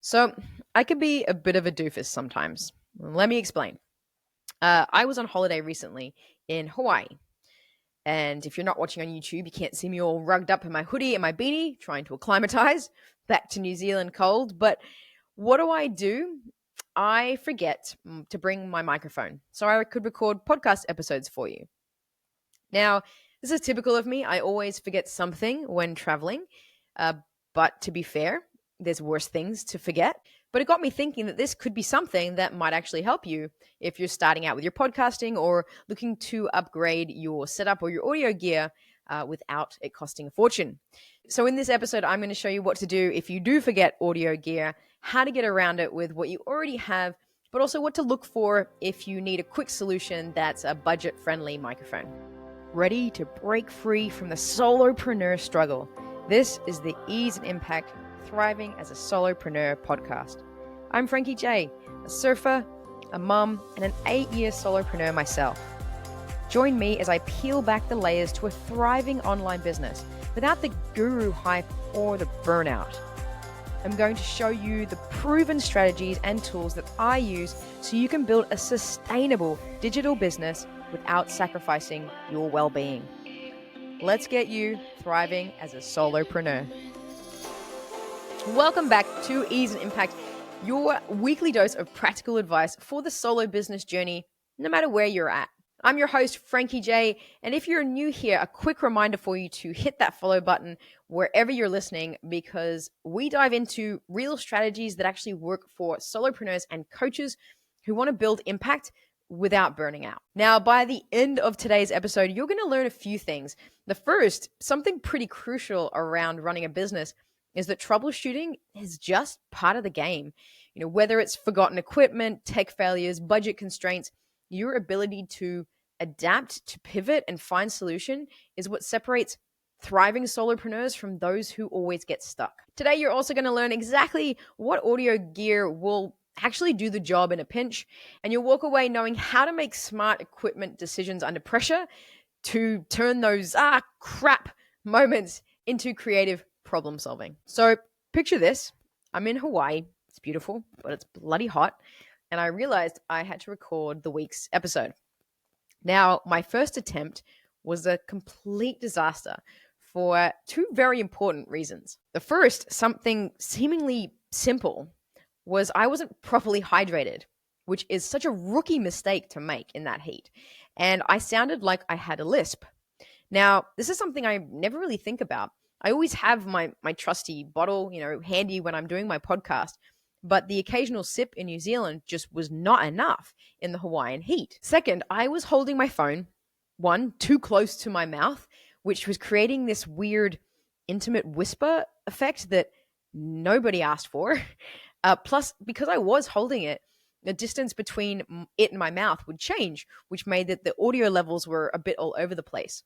So I can be a bit of a doofus sometimes. Let me explain. I was on holiday recently in Hawaii. And if you're not watching on YouTube, you can't see me all rugged up in my hoodie and my beanie, trying to acclimatize back to New Zealand cold. But what do? I forget to bring my microphone so I could record podcast episodes for you. Now, this is typical of me. I always forget something when traveling. Uh, but to be fair, there's worse things to forget. But it got me thinking that this could be something that might actually help you if you're starting out with your podcasting or looking to upgrade your setup or your audio gear without it costing a fortune. So, in this episode, I'm going to show you what to do if you do forget audio gear, how to get around it with what you already have, but also what to look for if you need a quick solution that's a budget friendly microphone. Ready to break free from the solopreneur struggle? This is the Ease and Impact Thriving as a Solopreneur podcast. I'm Frankie J, a surfer, a mum, and an 8-year solopreneur myself. Join me as I peel back the layers to a thriving online business without the guru hype or the burnout. I'm going to show you the proven strategies and tools that I use so you can build a sustainable digital business without sacrificing your well-being. Let's get you thriving as a solopreneur. Welcome back to Ease and Impact, your weekly dose of practical advice for the solo business journey, no matter where you're at. I'm your host, Frankie J, and if you're new here, a quick reminder for you to hit that follow button wherever you're listening, because we dive into real strategies that actually work for solopreneurs and coaches who want to build impact without burning out. Now, by the end of today's episode, you're going to learn a few things. The first, something pretty crucial around running a business, is that troubleshooting is just part of the game. You know, whether it's forgotten equipment, tech failures, budget constraints, your ability to adapt, to pivot, and find solution is what separates thriving solopreneurs from those who always get stuck. Today, you're also going to learn exactly what audio gear will actually do the job in a pinch, and you'll walk away knowing how to make smart equipment decisions under pressure to turn those crap moments into creative problem solving. So picture this. I'm in Hawaii. It's beautiful, but it's bloody hot. And I realized I had to record the week's episode. Now, my first attempt was a complete disaster for two very important reasons. The first, something seemingly simple, was I wasn't properly hydrated, which is such a rookie mistake to make in that heat. And I sounded like I had a lisp. Now, this is something I never really think about. I always have my trusty bottle, handy when I'm doing my podcast, but the occasional sip in New Zealand just was not enough in the Hawaiian heat. Second, I was holding my phone, one, too close to my mouth, which was creating this weird intimate whisper effect that nobody asked for. Plus, because I was holding it, the distance between it and my mouth would change, which made that the audio levels were a bit all over the place.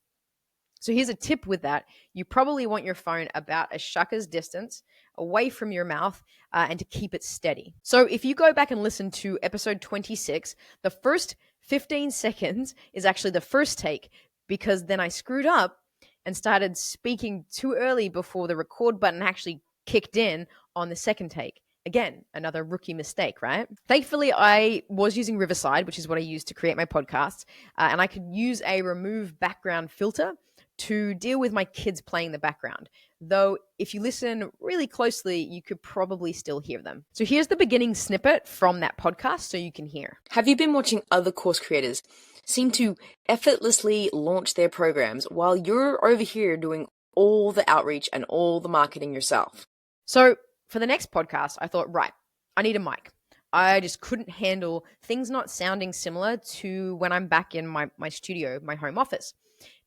So here's a tip with that. You probably want your phone about a shaka's distance away from your mouth and to keep it steady. So if you go back and listen to episode 26, the first 15 seconds is actually the first take, because then I screwed up and started speaking too early before the record button actually kicked in on the second take. Again, another rookie mistake, right? Thankfully, I was using Riverside, which is what I use to create my podcasts, and I could use a remove background filter to deal with my kids playing the background. Though, if you listen really closely, you could probably still hear them. So here's the beginning snippet from that podcast so you can hear. Have you been watching other course creators seem to effortlessly launch their programs while you're over here doing all the outreach and all the marketing yourself? So for the next podcast, I thought, right, I need a mic. I just couldn't handle things not sounding similar to when I'm back in my studio, my home office.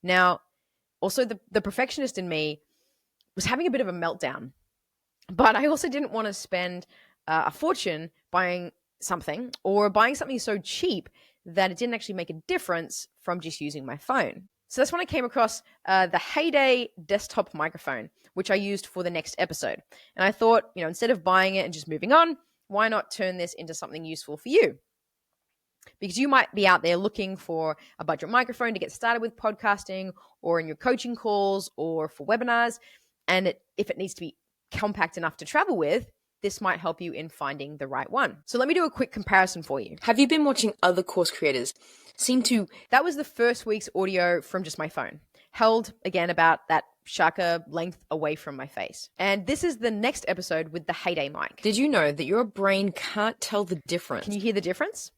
Now, also the perfectionist in me was having a bit of a meltdown, but I also didn't want to spend a fortune buying something so cheap that it didn't actually make a difference from just using my phone. So that's when I came across the HeyDay Desktop microphone, which I used for the next episode. And I thought, instead of buying it and just moving on, why not turn this into something useful for you? Because you might be out there looking for a budget microphone to get started with podcasting, or in your coaching calls, or for webinars. And if it needs to be compact enough to travel with, this might help you in finding the right one. So let me do a quick comparison for you. Have you been watching other course creators That was the first week's audio from just my phone, held again about that shaka length away from my face. And this is the next episode with the HeyDay mic. Did you know that your brain can't tell the difference? Can you hear the difference?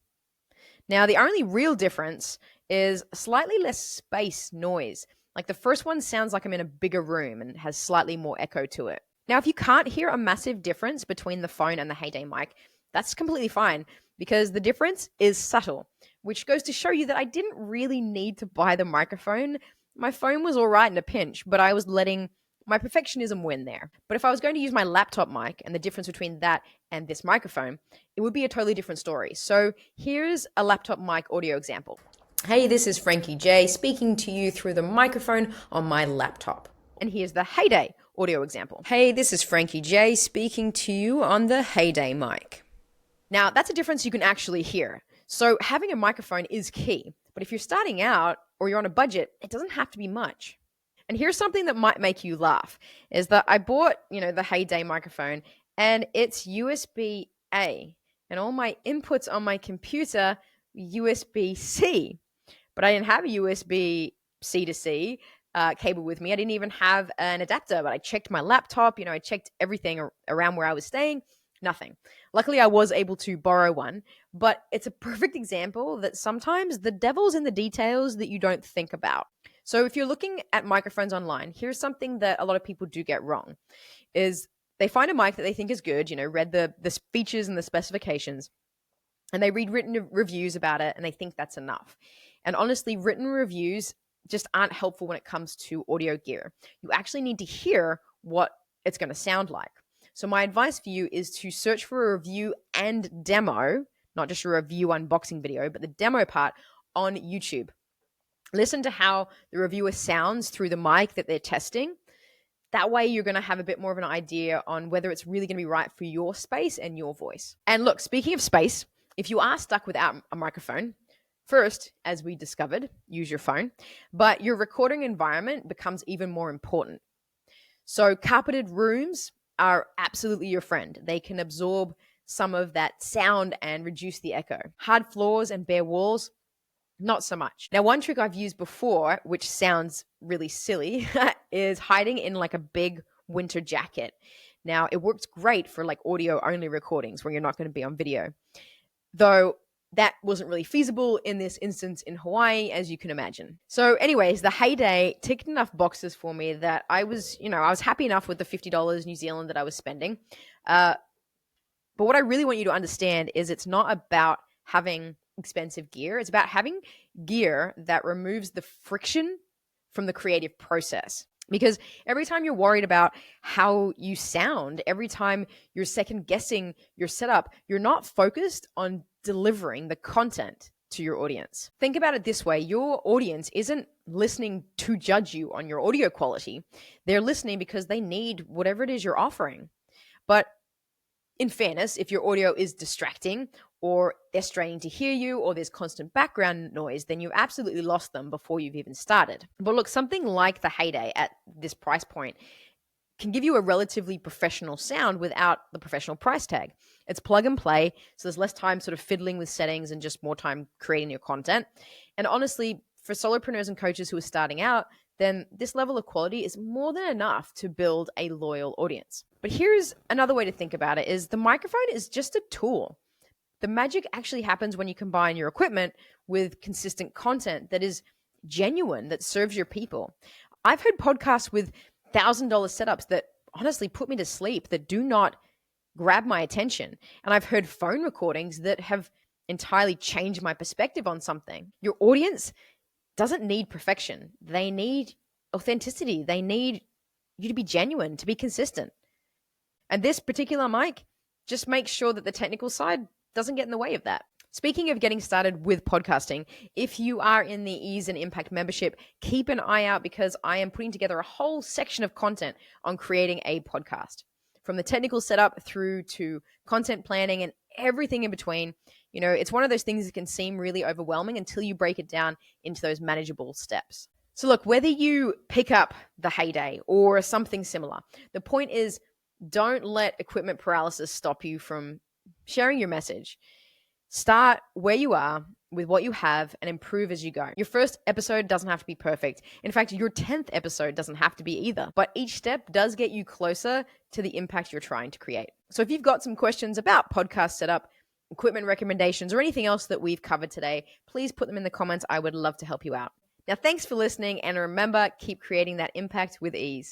Now, the only real difference is slightly less space noise. Like the first one sounds like I'm in a bigger room and has slightly more echo to it. Now, if you can't hear a massive difference between the phone and the HeyDay mic, that's completely fine because the difference is subtle, which goes to show you that I didn't really need to buy the microphone. My phone was all right in a pinch, but I was letting my perfectionism win there. But if I was going to use my laptop mic and the difference between that and this microphone, it would be a totally different story. So here's a laptop mic audio example. Hey, this is Frankie J speaking to you through the microphone on my laptop. And here's the HeyDay audio example. Hey, this is Frankie J speaking to you on the HeyDay mic. Now, that's a difference you can actually hear. So having a microphone is key. But if you're starting out or you're on a budget, it doesn't have to be much. And here's something that might make you laugh, is that I bought, the HeyDay microphone and it's USB-A and all my inputs on my computer USB-C. But I didn't have a USB-C to C cable with me. I didn't even have an adapter, but I checked my laptop, I checked everything around where I was staying, nothing. Luckily, I was able to borrow one, but it's a perfect example that sometimes the devil's in the details that you don't think about. So if you're looking at microphones online, here's something that a lot of people do get wrong, is they find a mic that they think is good, read the features and the specifications, and they read written reviews about it, and they think that's enough. And honestly, written reviews just aren't helpful when it comes to audio gear. You actually need to hear what it's going to sound like. So my advice for you is to search for a review and demo, not just a review unboxing video, but the demo part on YouTube. Listen to how the reviewer sounds through the mic that they're testing. That way you're going to have a bit more of an idea on whether it's really going to be right for your space and your voice. And look, speaking of space, if you are stuck without a microphone, first, as we discovered, use your phone, but your recording environment becomes even more important. So carpeted rooms are absolutely your friend. They can absorb some of that sound and reduce the echo. Hard floors and bare walls, not so much. Now, one trick I've used before, which sounds really silly, is hiding in like a big winter jacket. Now, it works great for like audio only recordings where you're not going to be on video. Though that wasn't really feasible in this instance in Hawaii, as you can imagine. So anyways, the HeyDay ticked enough boxes for me that I was happy enough with the $50 New Zealand that I was spending. But what I really want you to understand is it's not about having expensive gear. It's about having gear that removes the friction from the creative process. Because every time you're worried about how you sound, every time you're second guessing your setup, you're not focused on delivering the content to your audience. Think about it this way. Your audience isn't listening to judge you on your audio quality. They're listening because they need whatever it is you're offering. But in fairness, if your audio is distracting or they're straining to hear you or there's constant background noise, then you've absolutely lost them before you've even started. But look, something like the HeyDay at this price point can give you a relatively professional sound without the professional price tag. It's plug and play, so there's less time sort of fiddling with settings and just more time creating your content. And honestly, for solopreneurs and coaches who are starting out, then this level of quality is more than enough to build a loyal audience. But here's another way to think about it is the microphone is just a tool. The magic actually happens when you combine your equipment with consistent content that is genuine, that serves your people. I've heard podcasts with $1,000 setups that honestly put me to sleep, that do not grab my attention. And I've heard phone recordings that have entirely changed my perspective on something. Your audience doesn't need perfection. They need authenticity. They need you to be genuine, to be consistent. And this particular mic just makes sure that the technical side doesn't get in the way of that. Speaking of getting started with podcasting, if you are in the Ease and Impact membership, keep an eye out because I am putting together a whole section of content on creating a podcast. From the technical setup through to content planning and everything in between. It's one of those things that can seem really overwhelming until you break it down into those manageable steps. So look, whether you pick up the HeyDay or something similar, the point is Don't let equipment paralysis stop you from sharing your message. Start where you are with what you have and improve as you go. Your first episode doesn't have to be perfect. In fact, your 10th episode doesn't have to be either. But each step does get you closer to the impact you're trying to create. So if you've got some questions about podcast setup, equipment recommendations, or anything else that we've covered today, please put them in the comments. I would love to help you out. Now, thanks for listening. And remember, keep creating that impact with ease.